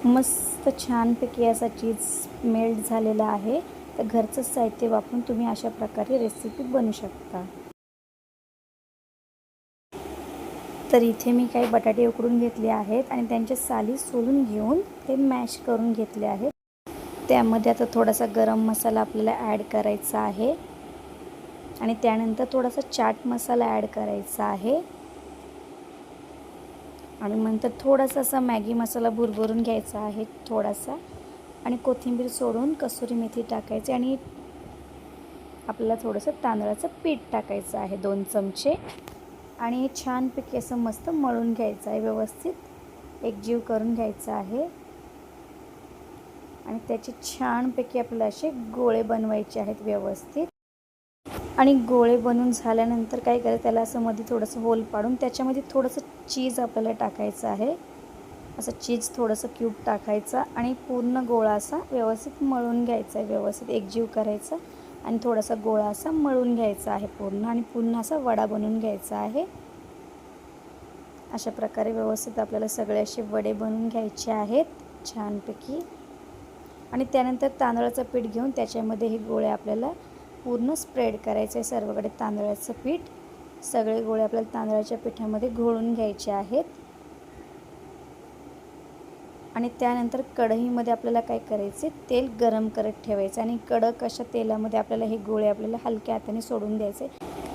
मस्त छानपैकी असा चीज मेल्ट झालेला आहे। तर घरचं साहित्य वापरून तुम्ही अशा प्रकारे रेसिपी बनवू शकता। तर इथे मी काही बटाटे उकडून घेतले आहेत आणि त्यांच्या साली सोलून घेऊन ते मॅश करून घेतले आहेत। त्यामध्ये आता थोडासा गरम मसाला आपल्याला ॲड करायचा आहे आणि त्यानंतर थोडासा चाट मसाला ॲड करायचा आहे आणि नंतर थोडासा असा मॅगी मसाला भुरभरून घ्यायचा आहे थोडासा आणि कोथिंबीर सोडून कसुरी मेथी टाकायची आणि आपल्याला थोडंसं तांदळाचं पीठ टाकायचं आहे 2 चमचे आणि हे छानपैकी असं मस्त मळून घ्यायचं आहे, व्यवस्थित एकजीव करून घ्यायचं आहे आणि त्याचे छानपैकी आपल्याला असे गोळे बनवायचे आहेत व्यवस्थित। आणि गोळे बनवून झाल्यानंतर काय करायचं, त्याला असं मध्ये थोडंसं होल पाडून त्याच्यामध्ये थोडंसं चीज आपल्याला टाकायचं आहे। असं चीज थोडंसं क्यूब टाकायचं आणि पूर्ण गोळा असा व्यवस्थित मळून घ्यायचा आहे, व्यवस्थित एकजीव करायचा आणि थोडासा गोळा असा मळून घ्यायचा आहे पूर्ण आणि पुन्हा असा वडा बनवून घ्यायचा आहे। अशा प्रकारे व्यवस्थित आपल्याला सगळे असे वडे बनवून घ्यायचे आहेत छानपैकी आणि त्यानंतर तांदळाचं पीठ घेऊन त्याच्यामध्ये हे गोळे आपल्याला पूर्ण स्प्रेड करायचं आहे सर्वकडे तांदळाचं पीठ। सगळे गोळे आपल्याला तांदळाच्या पिठामध्ये घोळून घ्यायचे आहेत आणि त्यानंतर कढईमध्ये आपल्याला काय करायचे, तेल गरम करत ठेवायचं आणि कडक अशा तेलामध्ये आपल्याला हे गोळे आपल्याला हलक्या हाताने सोडून द्यायचे।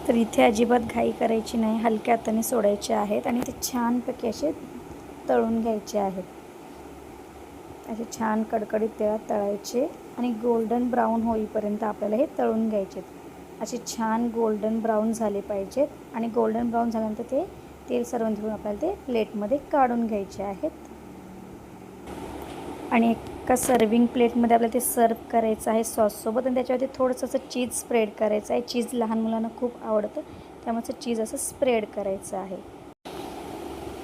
तर इथे अजिबात घाई करायची नाही, हलक्या हाताने सोडायचे आहेत आणि ते छानपैकी असे तळून घ्यायचे आहेत। असे छान कडकडीत तेलात तळायचे आणि गोल्डन ब्राऊन होईपर्यंत आपल्याला हे तळून घ्यायचे। असे छान गोल्डन ब्राऊन झाले पाहिजेत आणि गोल्डन ब्राऊन झाल्यानंतर ते तेल सर्व धुवून आपल्याला ते प्लेटमध्ये काढून घ्यायचे आहेत आणि एका सर्विंग प्लेटमध्ये आपल्याला ते सर्व करायचं आहे सॉससोबत आणि त्याच्यावरती थोडंसं असं चीज स्प्रेड करायचं आहे। चीज लहान मुलांना खूप आवडतं, त्यामुळे चीज असं स्प्रेड करायचं आहे।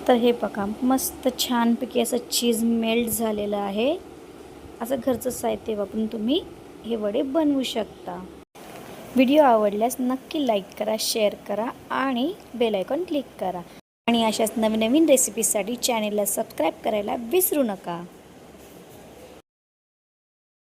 तर हे बघा मस्त छानपैकी असं चीज मेल्ट झालेलं आहे। असं घरचं साहित्य वापरून तुम्ही हे वडे बनवू शकता। व्हिडिओ आवडल्यास नक्की लाईक करा, शेअर करा आणि बेल आयकॉन क्लिक करा आणि अशाच नवीन रेसिपीसाठी चॅनेलला सबस्क्राईब करायला विसरू नका।